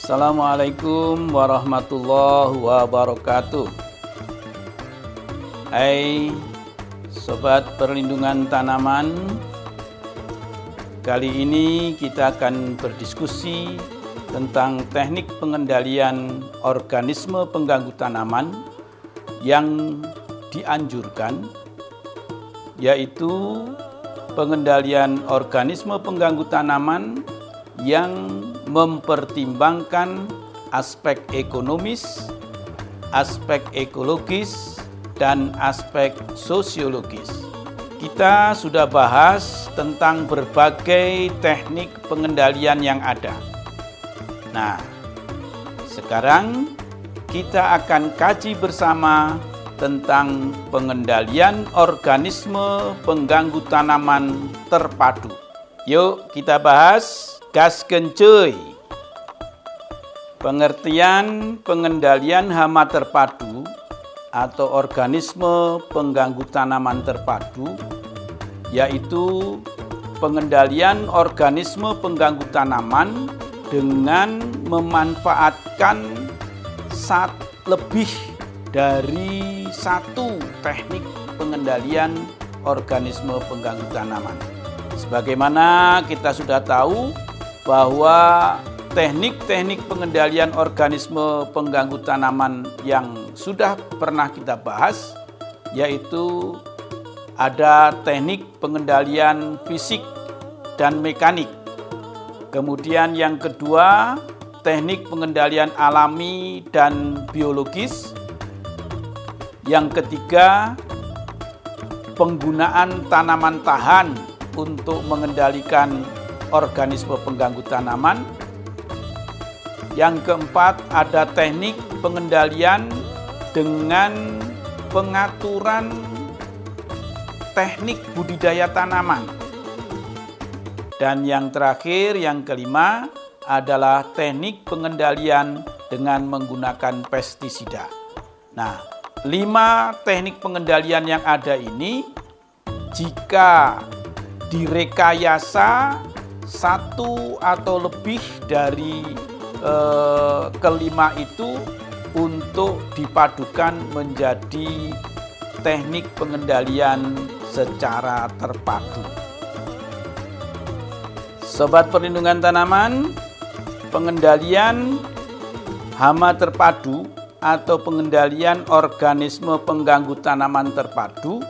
Assalamualaikum warahmatullahi wabarakatuh. Hai Sobat Perlindungan Tanaman, kali ini kita akan berdiskusi tentang teknik pengendalian organisme pengganggu tanaman yang dianjurkan, yaitu pengendalian organisme pengganggu tanaman yang mempertimbangkan aspek ekonomis, aspek ekologis, dan aspek sosiologis. Kita sudah bahas tentang berbagai teknik pengendalian yang ada. Nah, sekarang kita akan kaji bersama tentang pengendalian organisme pengganggu tanaman terpadu. Yuk kita bahas, gaskeun cuy. Pengertian pengendalian hama terpadu atau organisme pengganggu tanaman terpadu, yaitu pengendalian organisme pengganggu tanaman dengan memanfaatkan lebih dari satu teknik pengendalian organisme pengganggu tanaman. Sebagaimana kita sudah tahu bahwa teknik-teknik pengendalian organisme pengganggu tanaman yang sudah pernah kita bahas, yaitu ada teknik pengendalian fisik dan mekanik. Kemudian yang kedua, teknik pengendalian alami dan biologis. Yang ketiga, penggunaan tanaman tahan untuk mengendalikan organisme pengganggu tanaman. Yang keempat, ada teknik pengendalian dengan pengaturan teknik budidaya tanaman. Dan yang terakhir, yang kelima, adalah teknik pengendalian dengan menggunakan pestisida. Nah, 5 teknik pengendalian yang ada ini, jika direkayasa satu atau lebih dari kelima itu untuk dipadukan menjadi teknik pengendalian secara terpadu. Sobat Perlindungan Tanaman, pengendalian hama terpadu atau pengendalian organisme pengganggu tanaman terpadu,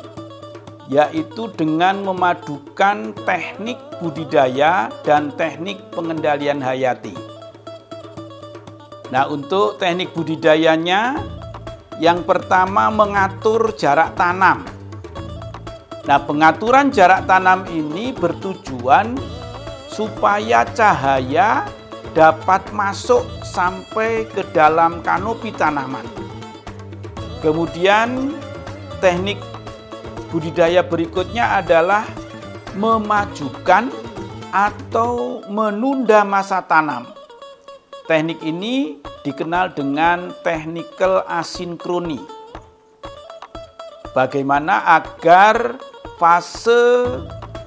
yaitu dengan memadukan teknik budidaya dan teknik pengendalian hayati. Nah, untuk teknik budidayanya, yang pertama mengatur jarak tanam. Nah, pengaturan jarak tanam ini bertujuan supaya cahaya dapat masuk sampai ke dalam kanopi tanaman. Kemudian teknik budidaya berikutnya adalah memajukan atau menunda masa tanam. Teknik ini dikenal dengan technical asinkroni. Bagaimana agar fase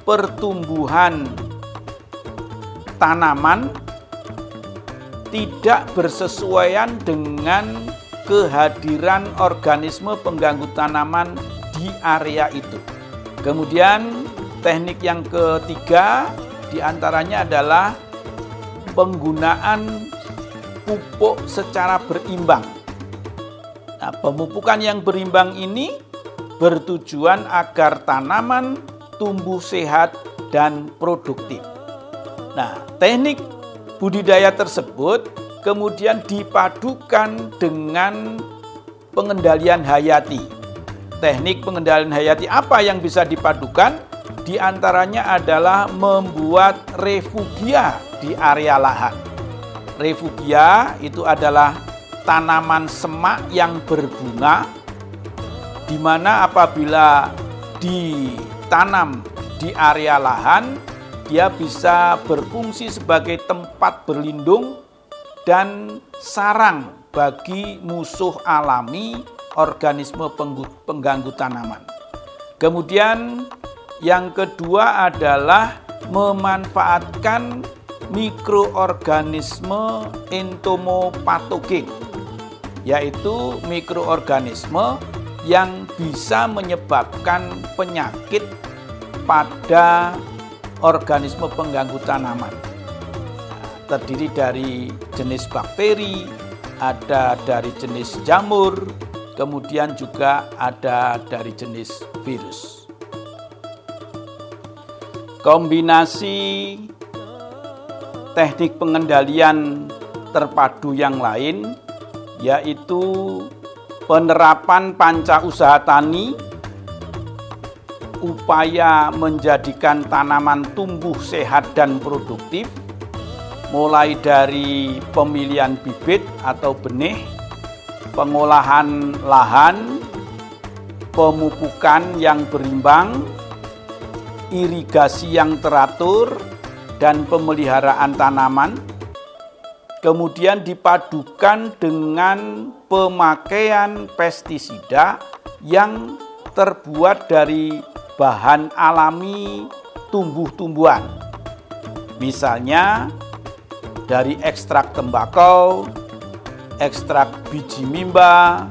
pertumbuhan tanaman tidak bersesuaian dengan kehadiran organisme pengganggu tanaman di area itu. Kemudian teknik yang ketiga diantaranya adalah penggunaan pupuk secara berimbang. Nah, pemupukan yang berimbang ini bertujuan agar tanaman tumbuh sehat dan produktif. Nah, teknik budidaya tersebut kemudian dipadukan dengan pengendalian hayati. Teknik pengendalian hayati apa yang bisa dipadukan? Di antaranya adalah membuat refugia di area lahan. Refugia itu adalah tanaman semak yang berbunga, di mana apabila ditanam di area lahan, dia bisa berfungsi sebagai tempat berlindung dan sarang bagi musuh alami organisme pengganggu tanaman. Kemudian yang kedua adalah memanfaatkan mikroorganisme entomopatogen, yaitu mikroorganisme yang bisa menyebabkan penyakit pada organisme pengganggu tanaman. Terdiri dari jenis bakteri, ada dari jenis jamur, kemudian juga ada dari jenis virus. Kombinasi teknik pengendalian terpadu yang lain yaitu penerapan panca usaha tani, upaya menjadikan tanaman tumbuh sehat dan produktif, mulai dari pemilihan bibit atau benih, pengolahan lahan, pemupukan yang berimbang, irigasi yang teratur, dan pemeliharaan tanaman, kemudian dipadukan dengan pemakaian pestisida yang terbuat dari bahan alami tumbuh-tumbuhan. Misalnya dari ekstrak tembakau, ekstrak biji mimba,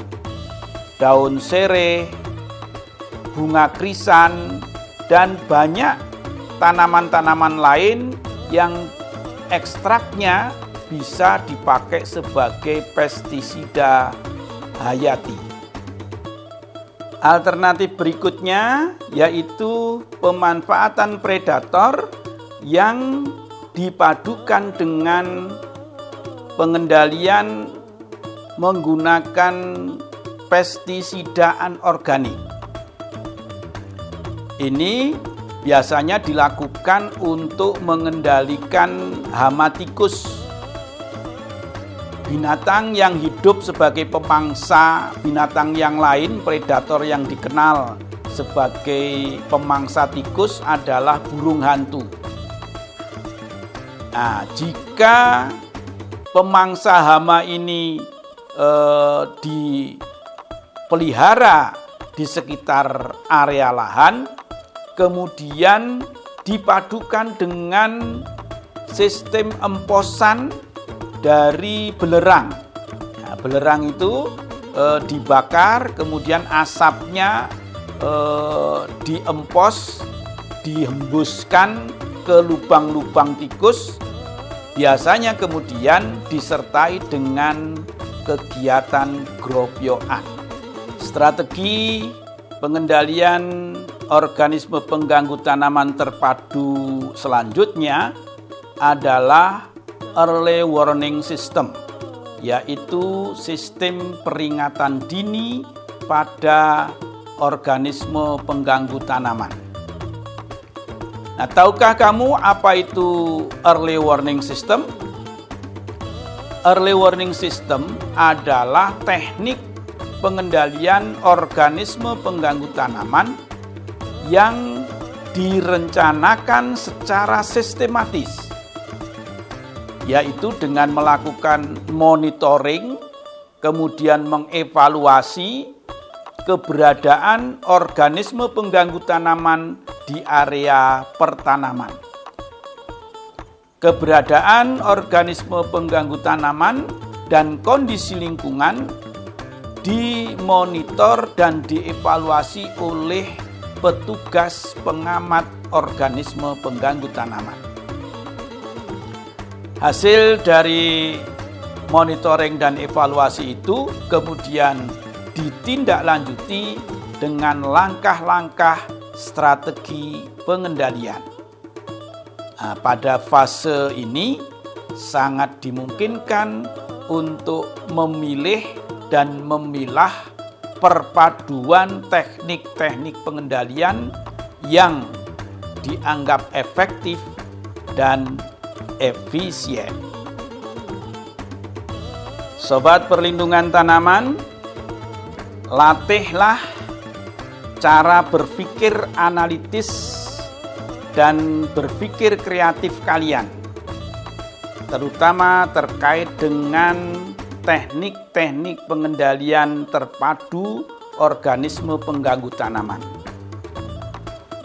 daun sereh, bunga krisan, dan banyak tanaman-tanaman lain yang ekstraknya bisa dipakai sebagai pestisida hayati. Alternatif berikutnya yaitu pemanfaatan predator yang dipadukan dengan pengendalian menggunakan pestisida anorganik. Ini biasanya dilakukan untuk mengendalikan hama tikus, binatang yang hidup sebagai pemangsa binatang yang lain. Predator yang dikenal sebagai pemangsa tikus adalah burung hantu. Nah, jika pemangsa hama ini dipelihara di sekitar area lahan, kemudian dipadukan dengan sistem emposan dari belerang. Nah, belerang itu dibakar, kemudian asapnya diempos, dihembuskan ke lubang-lubang tikus, biasanya kemudian disertai dengan kegiatan gropyokan. Strategi pengendalian organisme pengganggu tanaman terpadu selanjutnya adalah early warning system, yaitu sistem peringatan dini pada organisme pengganggu tanaman. Nah, tahukah kamu apa itu early warning system? Early warning system adalah teknik pengendalian organisme pengganggu tanaman yang direncanakan secara sistematis, yaitu dengan melakukan monitoring, kemudian mengevaluasi keberadaan organisme pengganggu tanaman di area pertanaman. Keberadaan organisme pengganggu tanaman dan kondisi lingkungan dimonitor dan dievaluasi oleh petugas pengamat organisme pengganggu tanaman. Hasil dari monitoring dan evaluasi itu kemudian ditindaklanjuti dengan langkah-langkah strategi pengendalian. Nah, pada fase ini sangat dimungkinkan untuk memilih dan memilah perpaduan teknik-teknik pengendalian yang dianggap efektif dan efisien. Sobat perlindungan tanaman, latihlah cara berpikir analitis dan berpikir kreatif kalian, terutama terkait dengan teknik-teknik pengendalian terpadu organisme pengganggu tanaman.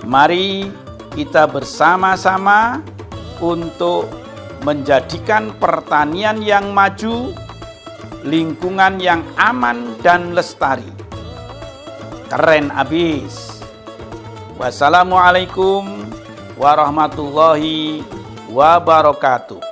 Mari kita bersama-sama untuk menjadikan pertanian yang maju, lingkungan yang aman dan lestari. Keren abis. Wassalamualaikum warahmatullahi wabarakatuh.